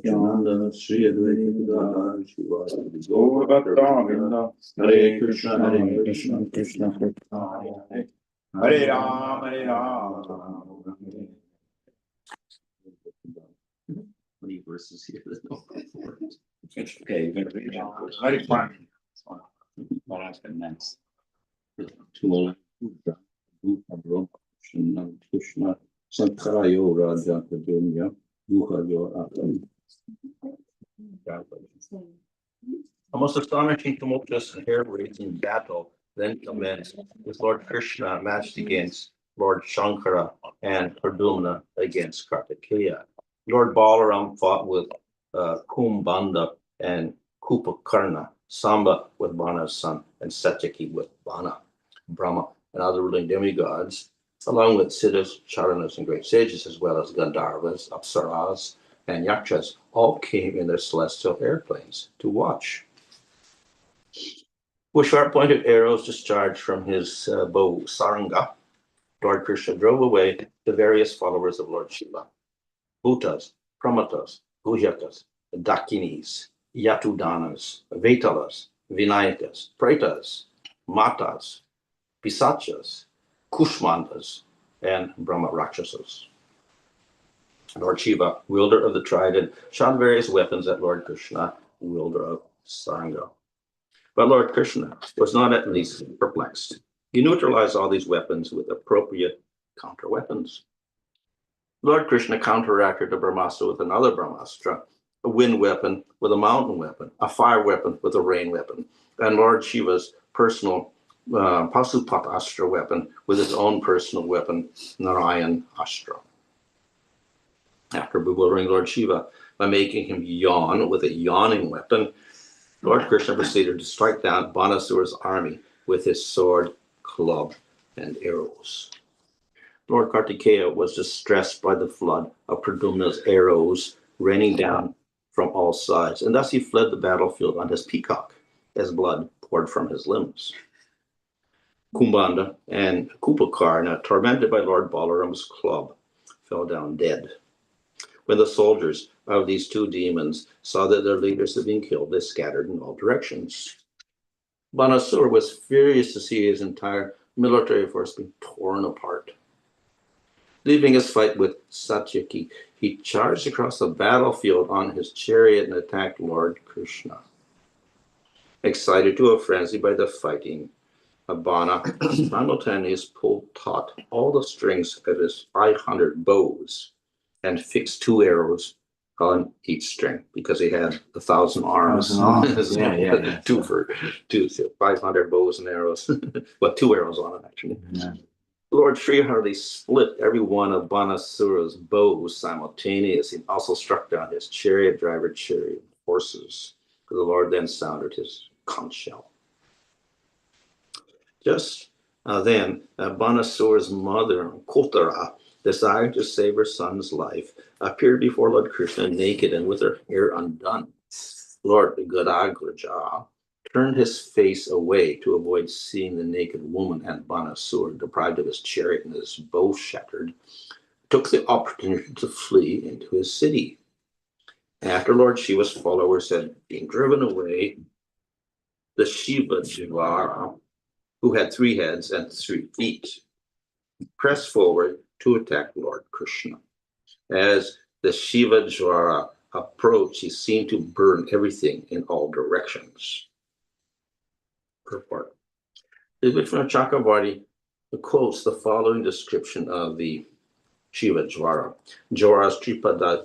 Satyananda Sri Advaita Shiva Gauravattamina Hare Krishna Hare Krishna Krishna Hare Ram Hare Ram. Many verses here. Okay, you're gonna read it. Very fun. What else can next? Tumala Krishna Krishna Sankarayo Raja Kadunya Duhayo Atam. A most astonishing, tumultuous, and hair-raising battle then commenced, with Lord Krishna matched against Lord Shankara and Pradyumna against Kartikeya. Lord Balaram fought with Kumbanda and Kupakarna, Samba with Bana's son, and Satyaki with Bana. Brahma and other ruling demigods, along with Siddhas, Charanas, and great sages, as well as Gandharvas, Apsaras, and Yakshas, all came in their celestial airplanes to watch. With sharp-pointed arrows discharged from his bow Saranga, Lord Krishna drove away the various followers of Lord Shiva: Bhutas, Pramatas, Guhyakas, Dakinis, Yatudanas, Vetalas, Vinayakas, Pretas, Matas, Pisachas, Kushmandas, and Brahma Rakshasas. Lord Shiva, wielder of the trident, shot various weapons at Lord Krishna, wielder of Saranga. But Lord Krishna was not at least perplexed. He neutralized all these weapons with appropriate counter weapons. Lord Krishna counteracted the Brahmastra with another Brahmastra, a wind weapon with a mountain weapon, a fire weapon with a rain weapon, and Lord Shiva's personal Pasupat Astra weapon with his own personal weapon, Narayan Astra. After bewildering Lord Shiva by making him yawn with a yawning weapon, Lord Krishna proceeded to strike down Banasura's army with his sword, club, and arrows. Lord Kartikeya was distressed by the flood of Pradyumna's arrows raining down from all sides, and thus he fled the battlefield on his peacock as blood poured from his limbs. Kumbanda and Kupakarna, tormented by Lord Balaram's club, fell down dead. When the soldiers of these two demons saw that their leaders had been killed, they scattered in all directions. Banasura was furious to see his entire military force being torn apart. Leaving his fight with Satyaki, he charged across the battlefield on his chariot and attacked Lord Krishna. Excited to a frenzy by the fighting, Bana simultaneously pulled taut all the strings of his 500 bows and fixed 2 arrows on each string, because he had 1,000 arms. Yeah. 2 for 2, so 500 bows and arrows. Well, 2 arrows on it, actually. Yeah. Lord Srihari split every one of Banasura's bows simultaneously, and also struck down his chariot driver, chariot horses. The Lord then sounded his conch shell. Just then, Banasura's mother, Kotara, desiring to save her son's life, appeared before Lord Krishna naked and with her hair undone. Lord Gadagraja turned his face away to avoid seeing the naked woman, and Banasura, deprived of his chariot and his bow shattered, took the opportunity to flee into his city. After Lord Shiva's followers had been driven away, the Shiva Jivara, who had 3 heads and 3 feet, pressed forward to attack Lord Krishna. As the Shiva Jvara approached, he seemed to burn everything in all directions. Purport. The Vishnu Chakravarti quotes the following description of the Shiva Jvara. Jvara's Tripada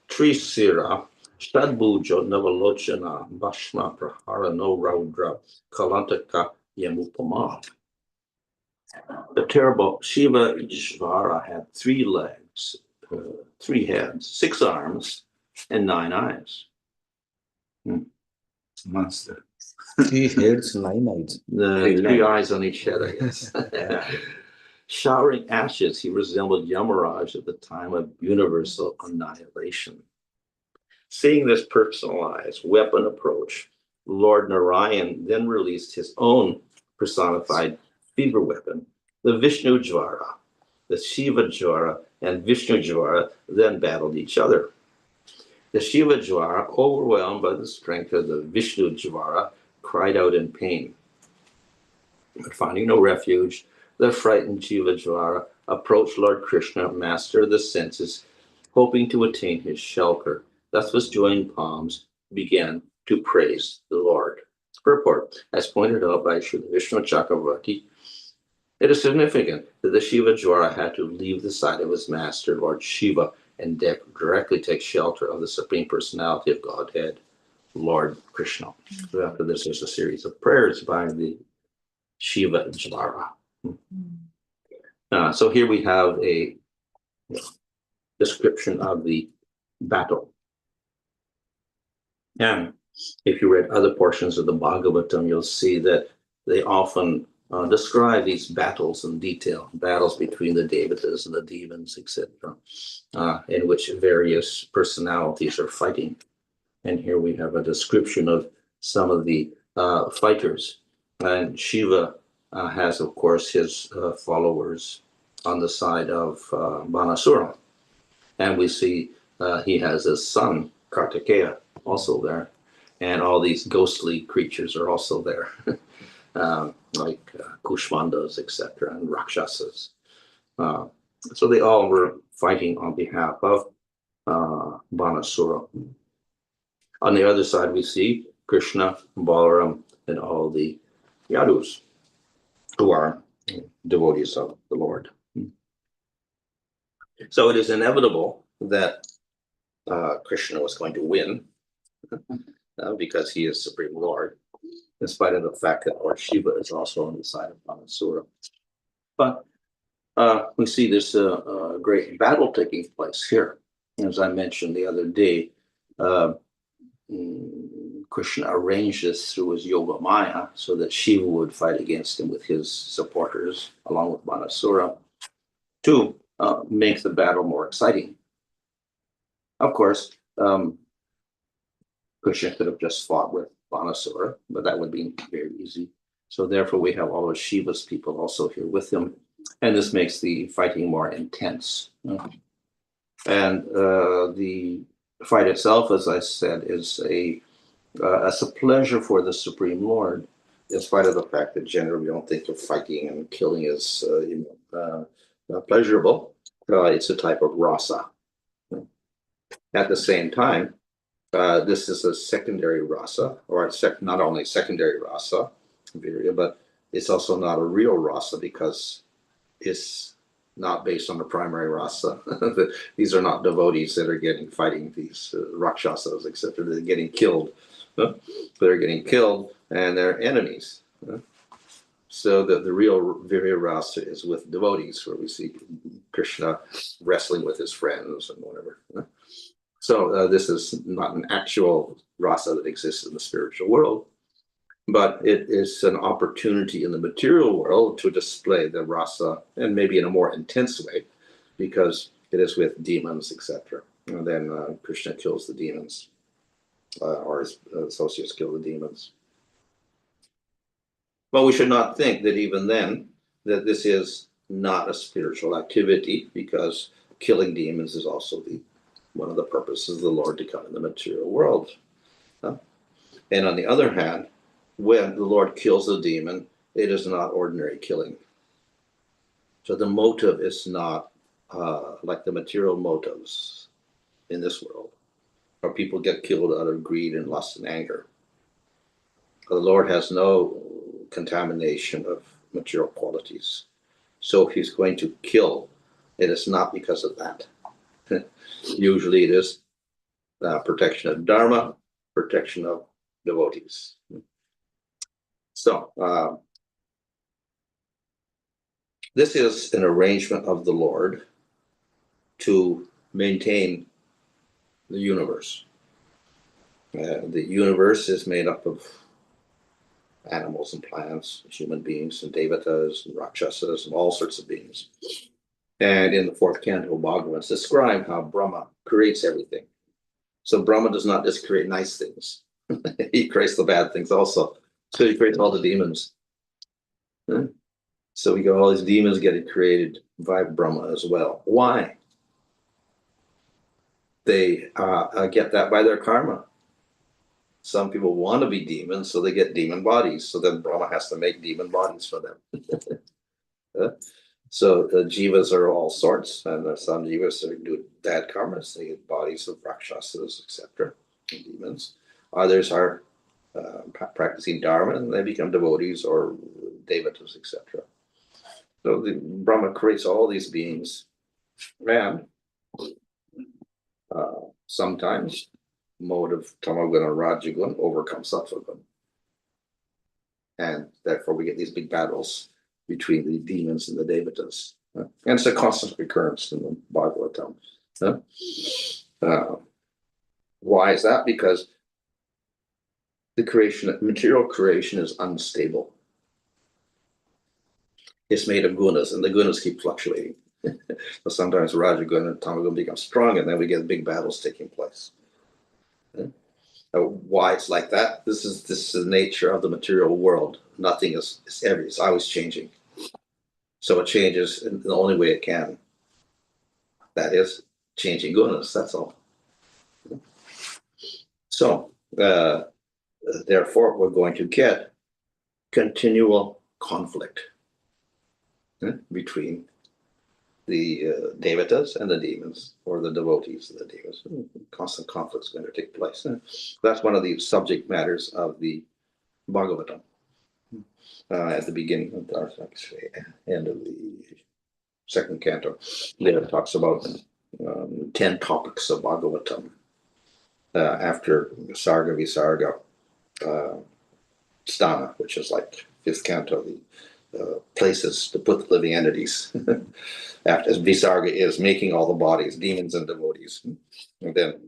Trisira Stadbujo Navalochana Bhashma Prahara No Raudra Kalantaka Yamupama. The terrible Shiva Jvara had 3 legs, 3 heads, 6 arms, and 9 eyes. Monster. 3 heads, 9 eyes. 3 eyes on each head, I guess. Showering ashes, he resembled Yamaraj at the time of universal annihilation. Seeing this personalized weapon approach, Lord Narayan then released his own personified fever weapon, the Vishnu Jvara. The Shiva Jvara and Vishnu Jvara then battled each other. The Shiva Jwara, overwhelmed by the strength of the Vishnu Jwara, cried out in pain. But finding no refuge, the frightened Shiva Jwara approached Lord Krishna, master of the senses, hoping to attain his shelter. Thus with joined palms began to praise the Lord. Purport, as pointed out by Sri Vishnu Chakravarti, it is significant that the Shiva Jwara had to leave the side of his master, Lord Shiva, and directly take shelter of the Supreme Personality of Godhead, Lord Krishna. So after this, there's a series of prayers by the Shiva Jwara. So here we have a description of the battle. And if you read other portions of the Bhagavatam, you'll see that they often describe these battles in detail, battles between the Devatas and the demons, etc., in which various personalities are fighting. And here we have a description of some of the fighters. And Shiva has, of course, his followers on the side of Banasura. And we see he has his son, Kartikeya, also there. And all these ghostly creatures are also there. Like Kushmandas, etc., and Rakshasas. So they all were fighting on behalf of Banasura. On the other side, we see Krishna, Balaram, and all the Yadus, who are devotees of the Lord. So it is inevitable that Krishna was going to win because he is Supreme Lord, in spite of the fact that Lord Shiva is also on the side of Banasura. But we see this great battle taking place here. As I mentioned the other day, Krishna arranged this through his Yoga Maya so that Shiva would fight against him with his supporters, along with Banasura, to make the battle more exciting. Of course, Krishna could have just fought with Banasura, but that would be very easy. So therefore, we have all of Shiva's people also here with him, and this makes the fighting more intense. And the fight itself, as I said, is a pleasure for the Supreme Lord, in spite of the fact that generally we don't think of fighting and killing as pleasurable. It's a type of rasa. At the same time, this is a secondary rasa, or not only secondary rasa, but it's also not a real rasa because it's not based on the primary rasa. These are not devotees that are fighting these rakshasas, etc. They're getting killed. They're getting killed, and they're enemies. So the real Virya rasa is with devotees, where we see Krishna wrestling with his friends and whatever. So this is not an actual rasa that exists in the spiritual world, but it is an opportunity in the material world to display the rasa, and maybe in a more intense way, because it is with demons, etc. And then Krishna kills the demons, or his associates kill the demons. But we should not think that even then that this is not a spiritual activity, because killing demons is also one of the purposes of the Lord to come in the material world. And on the other hand, when the Lord kills a demon, it is not ordinary killing. So the motive is not like the material motives in this world, where people get killed out of greed and lust and anger. The Lord has no contamination of material qualities. So if he's going to kill, it is not because of that. Usually it is protection of dharma, protection of devotees. So this is an arrangement of the Lord to maintain the universe. The universe is made up of animals and plants, human beings and devatas and rakshasas and all sorts of beings. And in the fourth canto of Bhagavatam, it's described how Brahma creates everything. So Brahma does not just create nice things. He creates the bad things also. So he creates all the demons. So we got all these demons getting created by Brahma as well. Why? they get that by their karma. Some people want to be demons, so they get demon bodies. So then Brahma has to make demon bodies for them. So the jivas are all sorts, and there's some jivas that do bad karmas. They get bodies of rakshasas, etc., demons. Others are practicing dharma, and they become devotees or devatas, etc. So the Brahma creates all these beings, and sometimes mode of tamagun or rajagun overcomes sattvagun, and therefore we get these big battles between the demons and the devatas. And it's a constant recurrence in the Bhagavatam. Why is that? Because the material creation is unstable. It's made of gunas, and the gunas keep fluctuating. So sometimes Rajagun and Tamagun become strong, and then we get big battles taking place. Why it's like that? This is the nature of the material world. Nothing is ever. It's always changing. So it changes in the only way it can. That is changing gunas. That's all. So therefore, we're going to get continual conflict between the devatas and the demons, or the devotees of the demons. Constant conflict is going to take place. That's one of the subject matters of the Bhagavatam. At the beginning of the end of the second canto, there it talks about 10 topics of Bhagavatam. After Sarga Visarga Sthana, which is like fifth canto, the places to put the living entities. After Visarga is making all the bodies, demons and devotees. And then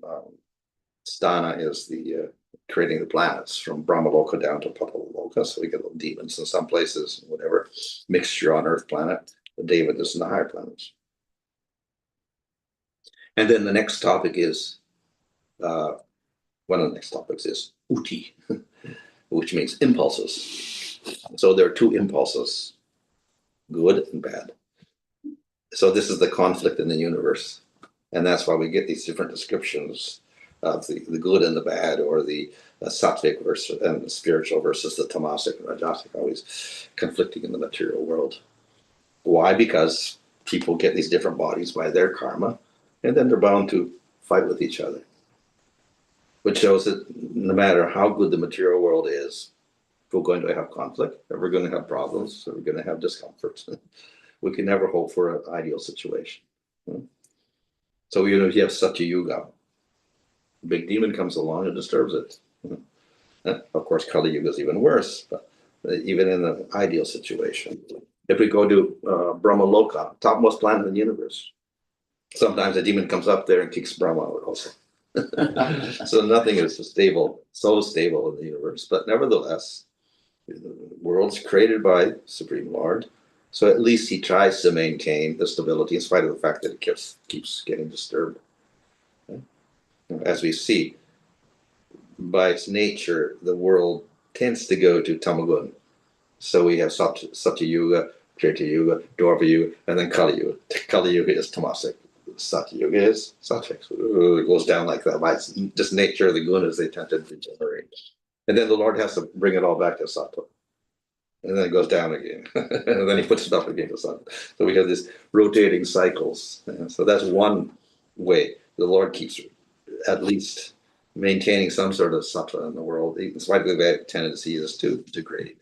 Sthana is the creating the planets from Brahmaloka down to Pataloka. So we get little demons in some places, whatever mixture on Earth planet. The Devatas and the higher planets. And then the next topic is one of the next topics is uti, which means impulses. So there are two impulses, good and bad. So this is the conflict in the universe. And that's why we get these different descriptions of the good and the bad, or the sattvic versus and the spiritual versus the tamasic and rajasic, always conflicting in the material world. Why? Because people get these different bodies by their karma, and then they're bound to fight with each other. Which shows that no matter how good the material world is, we're going to have conflict, and we're going to have problems, and we're going to have discomforts. We can never hope for an ideal situation. So you have Satya Yuga. A big demon comes along and disturbs it. Of course, Kali Yuga is even worse, but even in an ideal situation. If we go to Brahmaloka, topmost planet in the universe, sometimes a demon comes up there and kicks Brahma out also. So nothing is so stable in the universe, but nevertheless, the world's created by Supreme Lord, so at least he tries to maintain the stability in spite of the fact that it keeps getting disturbed. As we see, by its nature, the world tends to go to Tamagun. So we have Satya Yuga, Treta Yuga, Dwarva Yuga, and then Kali Yuga. Kali Yuga is Tamasic. Satya Yuga is Sattvic. It goes down like that. By just nature of the gunas, they tend to degenerate. And then the Lord has to bring it all back to Sattva. And then it goes down again. And then he puts it up again to Sattva. So we have these rotating cycles. So that's one way the Lord keeps at least maintaining some sort of Sattva in the world, in spite of the bad tendencies to degrade.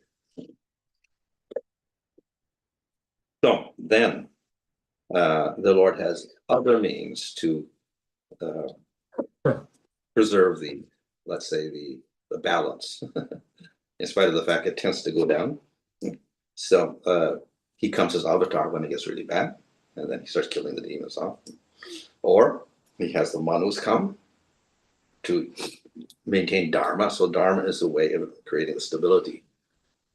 So then the Lord has other means to preserve let's say, the balance, in spite of the fact it tends to go down. So he comes as avatar when it gets really bad, and then he starts killing the demons off. Or he has the Manus come to maintain Dharma. So Dharma is a way of creating the stability.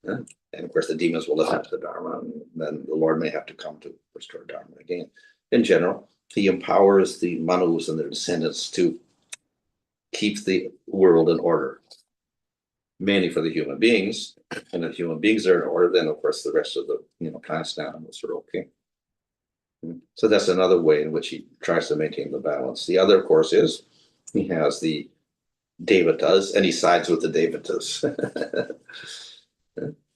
And of course, the demons will live up to the Dharma, and then the Lord may have to come to restore Dharma again. In general, he empowers the Manus and their descendants to keep the world in order, mainly for the human beings. And if human beings are in order, then of course the rest of the planets and animals are okay. So that's another way in which he tries to maintain the balance. The other, of course, is he has the Devatas and he sides with the Devatas.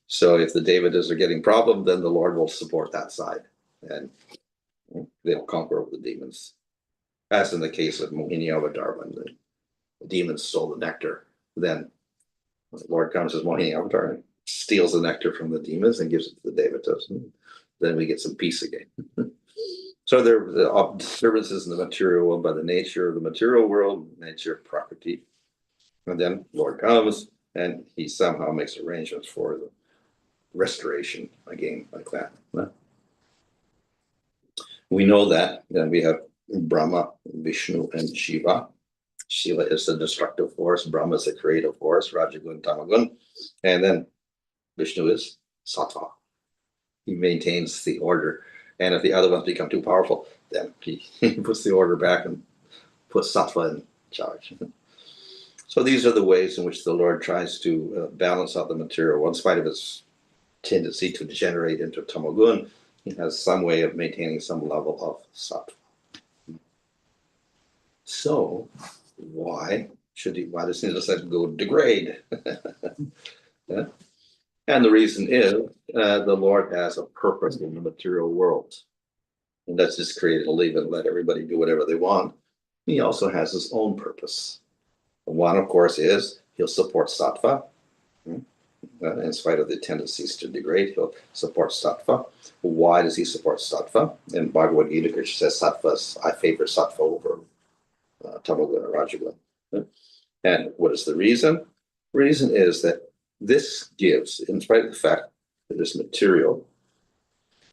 So if the Devatas are getting problem, then the Lord will support that side and they'll conquer over the demons. As in the case of Mohini Avatar, when the demons stole the nectar, then the Lord comes as Mohini Avatar and steals the nectar from the demons and gives it to the Devatas. And then we get some peace again. So there are the disturbances in the material world by the nature of the material world, nature of Prakriti. And then Lord comes and he somehow makes arrangements for the restoration again, like that. We know that. Then we have Brahma, Vishnu, and Shiva. Shiva is the destructive force, Brahma is the creative force, Rajagun, Tamagun. And then Vishnu is Sattva. He maintains the order. And if the other ones become too powerful, then he puts the order back and puts Sattva in charge. So these are the ways in which the Lord tries to balance out the material. In spite of his tendency to degenerate into Tamagun, he has some way of maintaining some level of Sattva. So why does he just go degrade? Yeah? And the reason is the Lord has a purpose in the material world. And that's just created to leave and let everybody do whatever they want. He also has his own purpose. One, of course, is he'll support Sattva. In spite of the tendencies to degrade, he'll support Sattva. Why does he support Sattva? In Bhagavad Gita, Krishna says, I favor Sattva over Tamagun or Rajagun. And what is the reason? The reason is that this gives, in spite of the fact that it's material,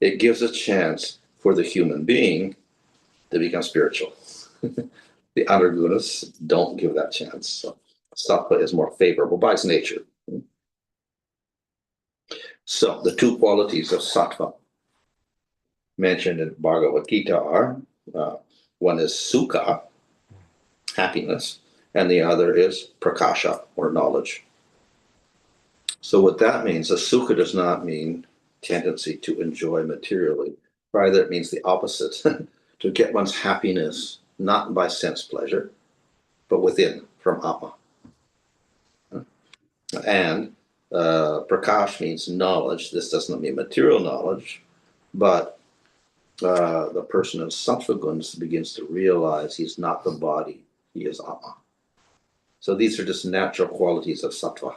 it gives a chance for the human being to become spiritual. The other gunas don't give that chance. So Sattva is more favorable by its nature. So the two qualities of Sattva mentioned in Bhagavad Gita are, one is Sukha, happiness, and the other is Prakasha, or knowledge. So what that means, a Sukha does not mean tendency to enjoy materially. Rather, it means the opposite, to get one's happiness not by sense pleasure, but within, from Atma. And Prakash means knowledge. This does not mean material knowledge, but the person in Sattva gunas begins to realize he's not the body, he is Atma. So these are just natural qualities of Sattva.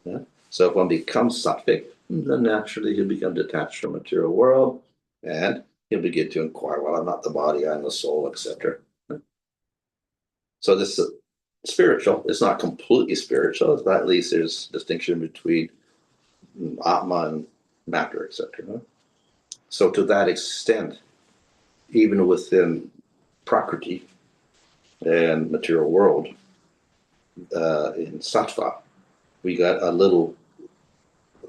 Yeah? So if one becomes sattvic, then naturally he'll become detached from the material world, and he'll begin to inquire, well, I'm not the body, I'm the soul, etc. So this is spiritual. It's not completely spiritual, but at least there's distinction between Atma and matter, etc. So to that extent, even within Prakriti and material world, in Sattva, we got a little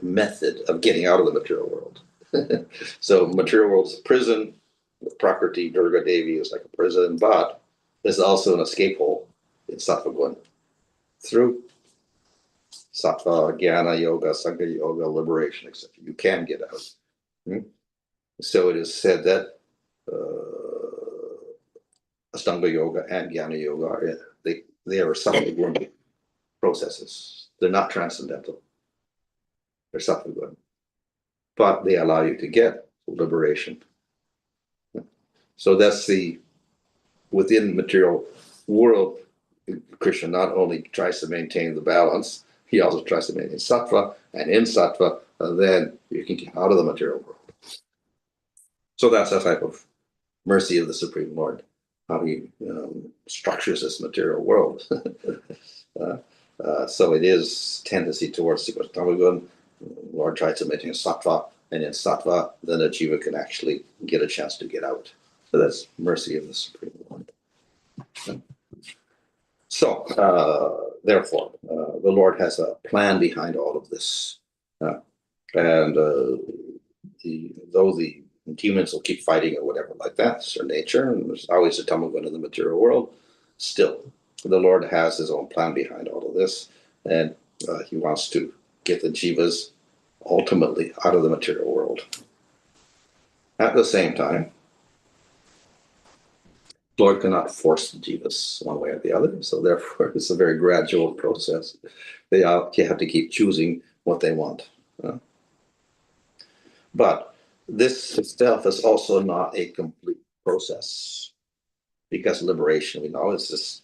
method of getting out of the material world. So material world is a prison. Prakriti, Durga Devi is like a prison, but there's also an escape hole in Sattva Guna. Through Sattva, Jnana Yoga, Sangha Yoga, liberation, etc. You can get out. So it is said that Ashtanga Yoga and Jnana Yoga, they are Sattva Guna processes. They're not transcendental. They're Sattva Guna. But they allow you to get liberation. So that's within material world, Krishna not only tries to maintain the balance, he also tries to maintain Sattva, and in Sattva, then you can get out of the material world. So that's a type of mercy of the Supreme Lord, how he structures this material world. So it is tendency towards Tamagun. Lord tries to maintain Sattva, and in Sattva, then a jiva can actually get a chance to get out. So that's mercy of the Supreme Lord. So, therefore, the Lord has a plan behind all of this. And though the demons will keep fighting or whatever like that, it's their nature, and there's always a Tamagun in the material world, still, the Lord has his own plan behind all of this, and he wants to get the jivas ultimately out of the material world. At the same time, Lord cannot force the jivas one way or the other, so therefore it's a very gradual process. They have to keep choosing what they want. But this itself is also not a complete process, because liberation, we know, it's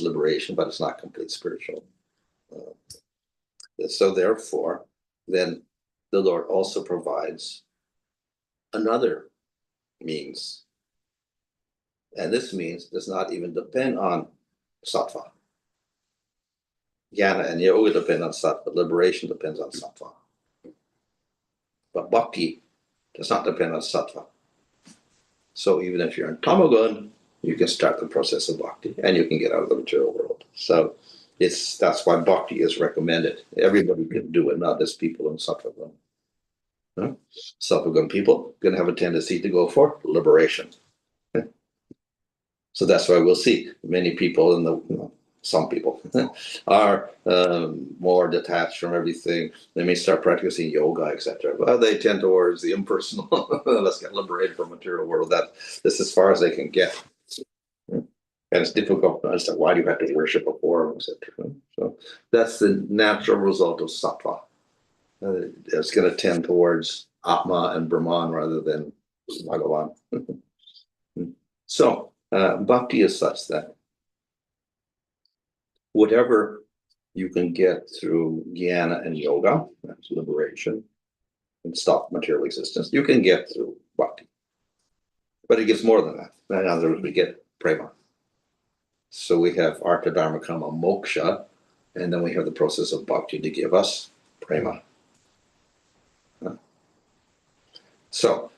liberation, but it's not complete spiritual. So therefore, then the Lord also provides another means. And this means does not even depend on sattva. Jnana and yoga depend on sattva. Liberation depends on sattva. But bhakti does not depend on sattva. So even if you're in tamagun, you can start the process of bhakti and you can get out of the material world. So that's why bhakti is recommended. Everybody can do it, not just people in sattva-gun. Sattva-gun people can have a tendency to go for liberation. So that's why we'll see many people some people are more detached from everything. They may start practicing yoga, etc. But they tend towards the impersonal. Let's get liberated from material world. This is as far as they can get. And it's difficult to understand why do you have to worship a form, etc. So that's the natural result of sattva. It's going to tend towards Atma and Brahman rather than Bhagavan. So bhakti is such that whatever you can get through jnana and yoga, that's liberation, and stop material existence, you can get through bhakti. But it gets more than that. In other words, we get prema. So we have artha dharma kama moksha, and then we have the process of bhakti to give us prema. So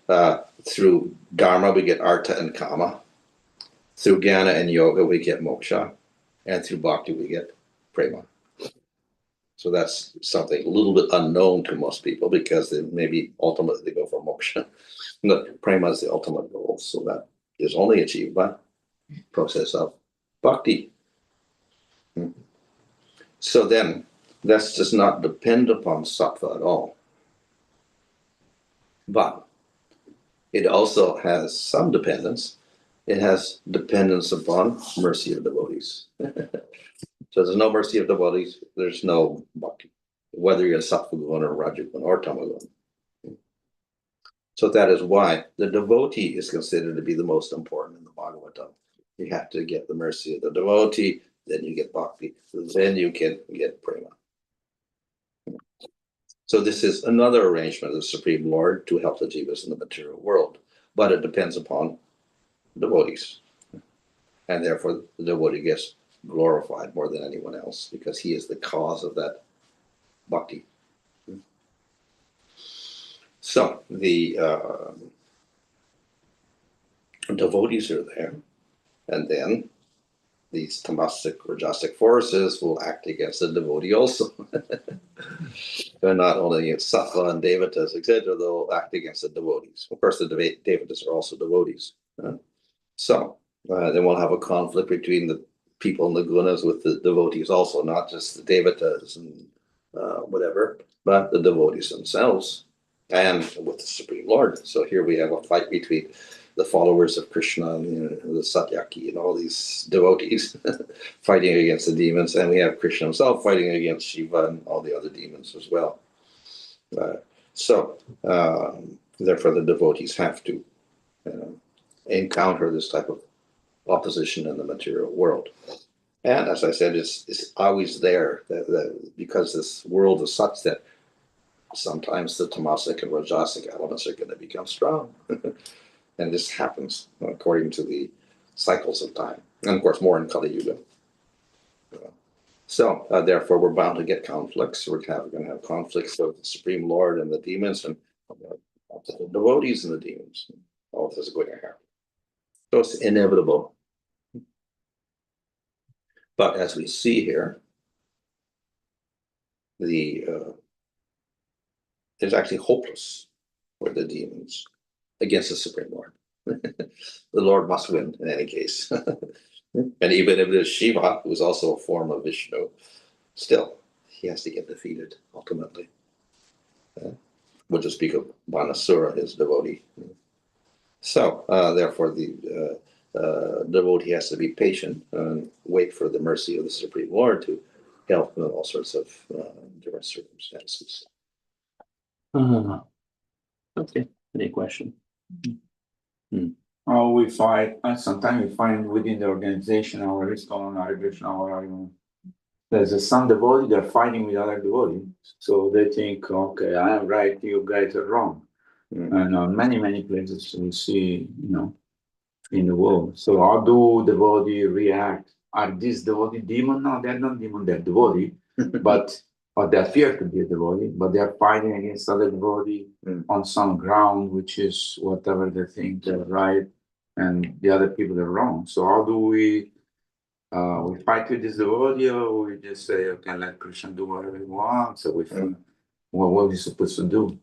through dharma we get artha and kama. Through jnana and yoga we get moksha. And through bhakti we get prema. So that's something a little bit unknown to most people, because they maybe ultimately they go for moksha. But prema is the ultimate goal, so that is only achieved by process of bhakti. So then that does not depend upon sattva at all. But it also has some dependence. It has dependence upon mercy of devotees. So there's no mercy of devotees, there's no bhakti, whether you're sattva-gun or rajagun or tamagun. So that is why the devotee is considered to be the most important in the Bhagavatam. You have to get the mercy of the devotee, then you get bhakti, then you can get prema. So this is another arrangement of the Supreme Lord to help the jivas in the material world, but it depends upon devotees. And therefore the devotee gets glorified more than anyone else, because he is the cause of that bhakti. So the devotees are there, and then these tamasic, rajasic forces will act against the devotee also. They're not only against sattva and devatas, etc., they'll act against the devotees. Of course, the devatas are also devotees. So then we'll have a conflict between the people in the gunas with the devotees also, not just the devatas and whatever, but the devotees themselves and with the Supreme Lord. So here we have a fight between the followers of Krishna, the Satyaki and all these devotees fighting against the demons, and we have Krishna himself fighting against Shiva and all the other demons as well. So therefore the devotees have to encounter this type of opposition in the material world. And as I said, it's always there, because this world is such that sometimes the tamasic and rajasic elements are going to become strong. And this happens according to the cycles of time. And of course, more in Kali Yuga. So therefore, we're bound to get conflicts. We're going to have conflicts with the Supreme Lord and the demons, and the devotees and the demons. All of this is going to happen. So it's inevitable. But as we see here, it's actually hopeless for the demons against the Supreme Lord. The Lord must win in any case. And even if there's Shiva, who's also a form of Vishnu, still, he has to get defeated ultimately. We'll just speak of Banasura, his devotee. So therefore, the devotee has to be patient and wait for the mercy of the Supreme Lord to help in all sorts of different circumstances. Okay, any question? Oh, we fight, and sometimes we find within the organization or ISKCON or Krishna or there's some devotee, they're fighting with other devotees. So they think, okay, I am right, you guys are wrong. And many places we see, in the world. So how do devotee react? Are these devotee demon? No, they're not demon, they're devotee. But or they appear to be a devotee, but they are fighting against other devotee on some ground, which is whatever they think they're right, and the other people are wrong. So how do we fight with this devotee, or we just say, okay, let Krishna do whatever he wants? So what are we supposed to do?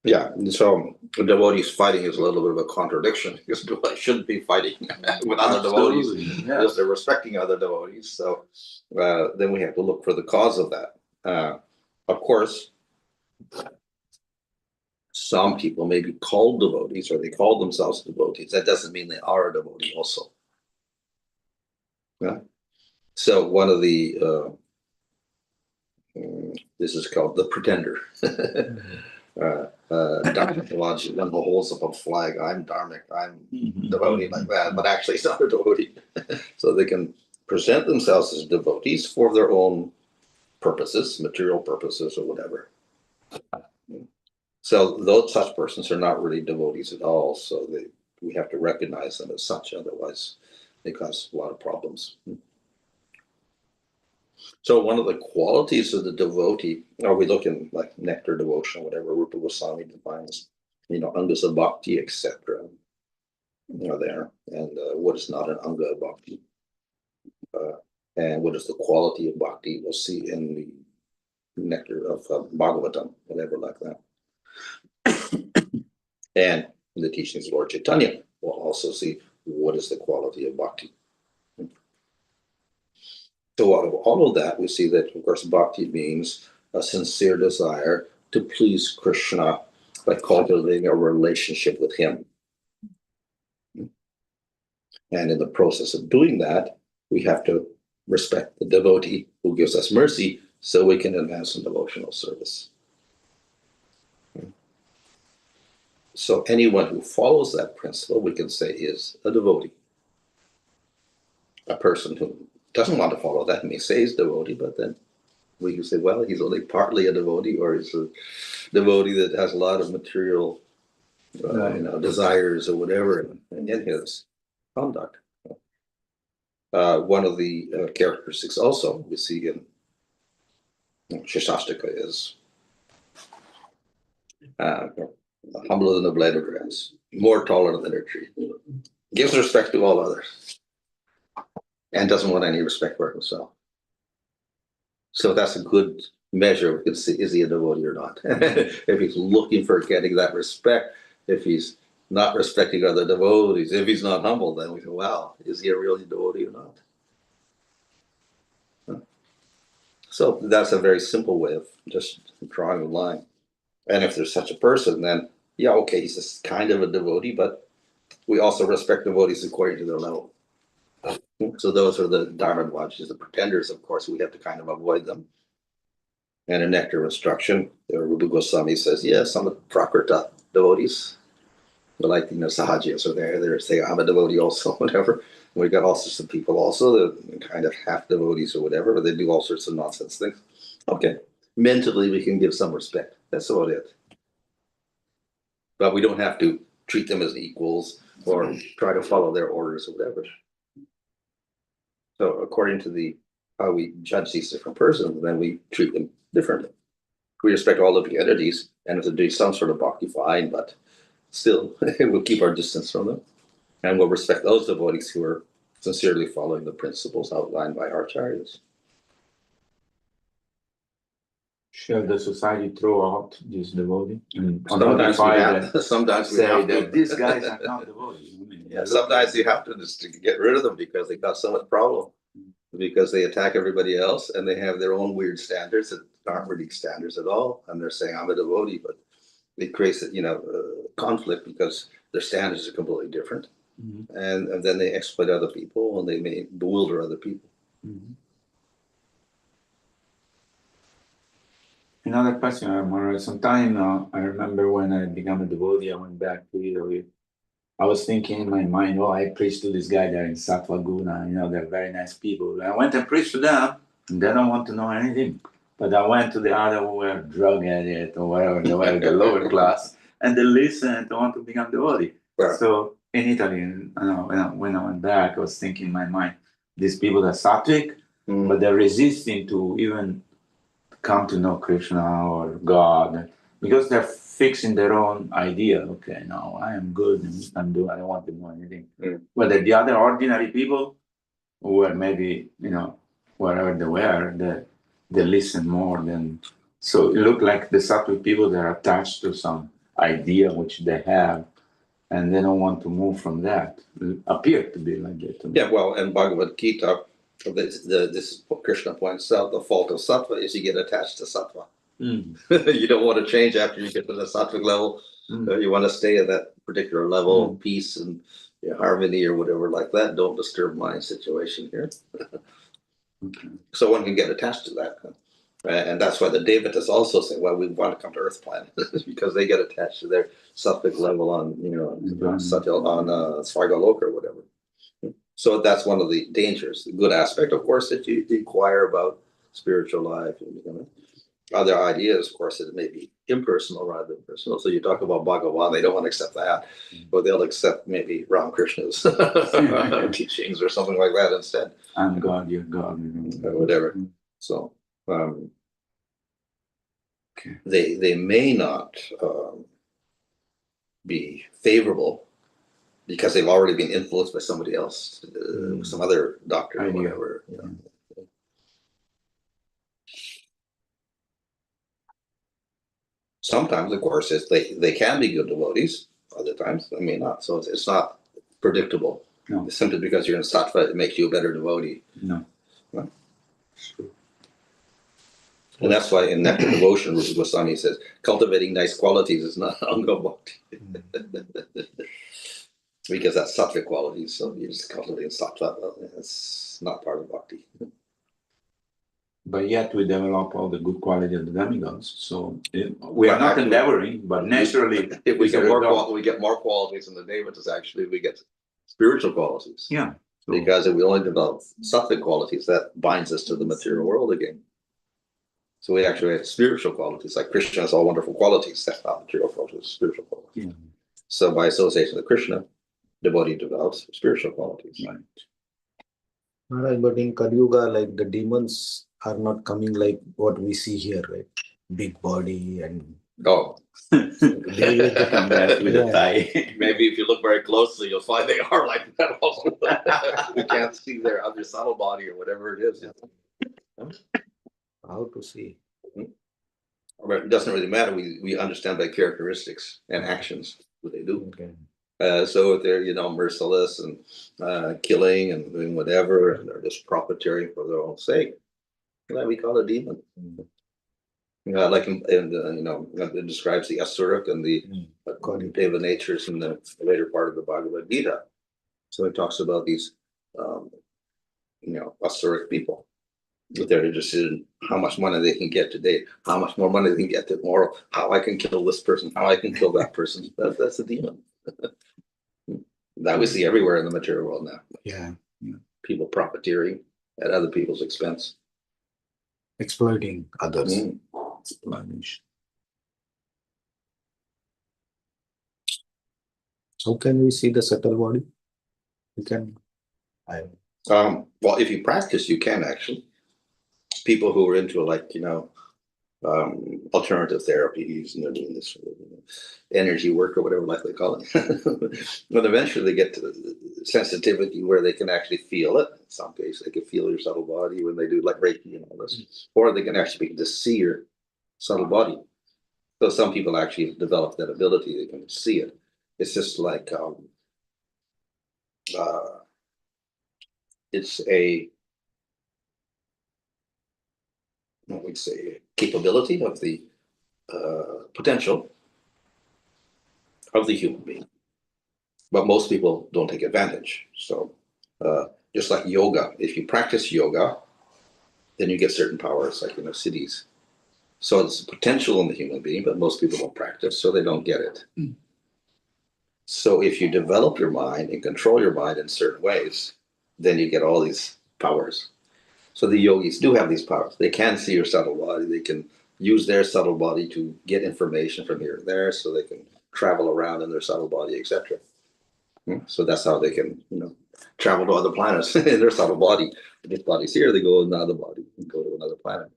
Yeah, so the devotees fighting is a little bit of a contradiction because devotees shouldn't be fighting with other devotees because they're respecting other devotees. So then we have to look for the cause of that. Of course, some people may be called devotees or they call themselves devotees. That doesn't mean they are a devotee also. Yeah. So one of the this is called the pretender. Dharmik, one who holds up a flag, I'm Dharmik, I'm devotee like that, but actually it's not a devotee. So they can present themselves as devotees for their own purposes, material purposes or whatever. So those such persons are not really devotees at all. So we have to recognize them as such, otherwise they cause a lot of problems. So one of the qualities of the devotee, or we look in like Nectar Devotion, whatever Rupa Goswami defines, Angas of Bhakti, etc. There, and what is not an Anga of Bhakti, and what is the quality of Bhakti, we'll see in the Nectar of Bhagavatam, whatever like that. And in the teachings of Lord Chaitanya, we'll also see what is the quality of Bhakti. So out of all of that, we see that, of course, bhakti means a sincere desire to please Krishna by cultivating a relationship with him. And in the process of doing that, we have to respect the devotee who gives us mercy so we can advance in devotional service. So anyone who follows that principle, we can say, is a devotee. A person who doesn't want to follow that may say he's devotee, but then we can say, well, he's only partly a devotee, or he's a devotee that has a lot of material desires or whatever in his conduct. One of the characteristics also we see in Shashastika is humbler than a blade of grass, more tolerant than a tree, gives respect to all others, and doesn't want any respect for himself. So that's a good measure. We can see, is he a devotee or not? If he's looking for getting that respect, if he's not respecting other devotees, if he's not humble, then we say, wow, is he a really devotee or not? So that's a very simple way of just drawing a line. And if there's such a person, then yeah, okay, he's just kind of a devotee, but we also respect devotees according to their level. So those are the Dharmadvajas, the pretenders, of course, we have to kind of avoid them. And in Nectar of Instruction, Rupa Goswami says, yes, some of the Prakrita devotees, like Sahajiyas are there, they're saying, I'm a devotee also, whatever. And we've got all sorts of people also, that kind of half devotees or whatever, but they do all sorts of nonsense things. Okay, mentally we can give some respect. That's about it. But we don't have to treat them as equals or try to follow their orders or whatever. So according to how we judge these different persons, then we treat them differently. We respect all living entities, and if they do some sort of bhakti, fine, but still we'll keep our distance from them. And we'll respect those devotees who are sincerely following the principles outlined by our acharyas. Shall the society throw out this devotee? Sometimes we have that these guys are not devotees. Sometimes you have to just get rid of them because they cause so much problem. Because they attack everybody else and they have their own weird standards that aren't really standards at all. And they're saying, I'm a devotee, but it creates conflict because their standards are completely different. Mhm. And then they exploit other people and they may bewilder other people. Mhm. Another question, Mara. Sometime I remember when I became a devotee, I went back to Italy. I was thinking in my mind, oh, I preached to this guy there in Sattva Guna, they're very nice people. I went and preached to them, and they don't want to know anything. But I went to the other who were drug addict or whatever, they were the lower class, and they listened, they want to become devotee. Right. So in Italy, when I went back, I was thinking in my mind, these people are sattvic, but they're resisting to even come to know Krishna or God because they're fixing their own idea. Okay, no, I am good and I don't want to know anything. But the other ordinary people who were maybe, wherever they were, they listen more than. So it looked like the Sattvic people, they're attached to some idea which they have and they don't want to move from that. It appeared to be like that to me. Yeah, well, in Bhagavad Gita, this Krishna points out the fault of sattva is you get attached to sattva. You don't want to change after you get to the sattvic level. You want to stay at that particular level of peace and harmony or whatever like that. Don't disturb my situation here. So one can get attached to that. And that's why the Devatas also say, well, we want to come to Earth planet because they get attached to their sattvic level on, Svargaloka or whatever. So that's one of the dangers. The good aspect, of course, that you inquire about spiritual life. And, other ideas, of course, that it may be impersonal rather than personal. So you talk about Bhagavan, they don't want to accept that, but they'll accept maybe Ramakrishna's teachings or something like that instead. I'm God, you're God. Or whatever. So they may not be favorable because they've already been influenced by somebody else, some other doctor or whatever. Sometimes, of course, they can be good devotees. Other times, they may not. So it's not predictable. No. Simply because you're in sattva, it makes you a better devotee. No. Right? And that's why in Nectar Devotion, Rupa Goswami says, cultivating nice qualities is not anga bhakti. Because that's sattvic qualities, so you're just cultivating sattva. It's not part of bhakti. But yet we develop all the good quality of the demigods. So we are not endeavoring, but naturally, if we get more qualities in the devatas, actually, we get spiritual qualities. Yeah. So, because if we only develop sattvic qualities, that binds us to the material world again. So we actually have spiritual qualities, like Krishna has all wonderful qualities. That's not material qualities, spiritual qualities. Yeah. So by association with Krishna, devotee develops spiritual qualities. Right. Right, but in Kali Yuga, like the demons are not coming like what we see here, right? Big body and Oh. Come back with a tie. Maybe if you look very closely, you'll find they are like that also. We can't see their other subtle body or whatever it is. how to see. But it doesn't really matter. We understand by characteristics and actions what they do. Okay. So if they're, merciless and killing and doing whatever, and they're just profiteering for their own sake, that we call a demon. Like it describes the Asuric and the Deva natures in the later part of the Bhagavad Gita. So it talks about these, Asuric people. But they're interested in how much money they can get today, how much more money they can get tomorrow, how I can kill this person, how I can kill that person. That's a demon. That we see everywhere in the material world now. Yeah. People profiteering at other people's expense. Exploiting others. Explanation. How can we see the subtle body? We can. Well, if you practice, you can actually. People who are into alternative therapies and they're doing this energy work or whatever like they call it. But eventually they get to the sensitivity where they can actually feel it. In some cases, they can feel your subtle body when they do like Reiki and all this, or they can actually begin to see your subtle body. So some people actually develop that ability; they can see it. It's just like it's a what we'd say capability of the potential of the human being. But most people don't take advantage. So just like yoga, if you practice yoga, then you get certain powers, like cities. So it's potential in the human being, but most people don't practice, so they don't get it. So if you develop your mind and control your mind in certain ways, then you get all these powers. So the yogis do have these powers. They can see your subtle body. They can use their subtle body to get information from here and there, so they can travel around in their subtle body, etc. So that's how they can, travel to other planets in their subtle body. If this body's here, they go to another body and go to another planet.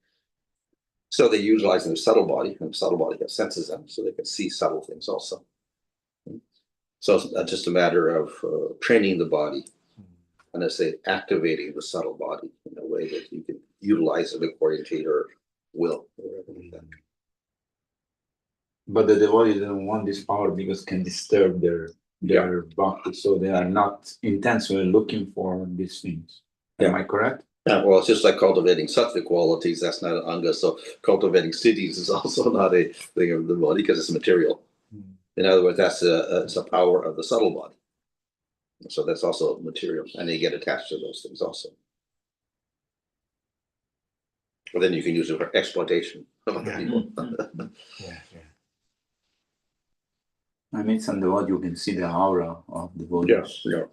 So they utilize their subtle body, and the subtle body has senses in, so they can see subtle things also. So it's just a matter of training the body, and I say activating the subtle body in a way that you can utilize it according to your will. But the devotee don't want this power because can disturb their bhakti, so they are not intensely looking for these things. Am I correct? Yeah, well, it's just like cultivating sattvic qualities. That's not an anga. So cultivating siddhis is also not a thing of the body because it's material. In other words, it's a power of the subtle body. So that's also material, and they get attached to those things also. Well, then you can use it for exploitation of other people. I mean, some devotee you can see the aura of the body. Yeah.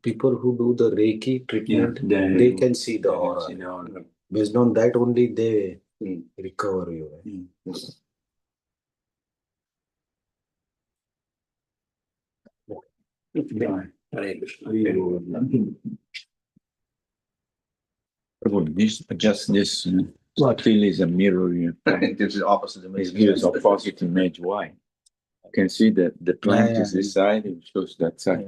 People who do the Reiki treatment, Yeah, they can see the aura. Based on that only they recover you. Right? This feel is a mirror. It's the opposite It gives a positive image. Why? You can see that the plant is this side, it shows that side.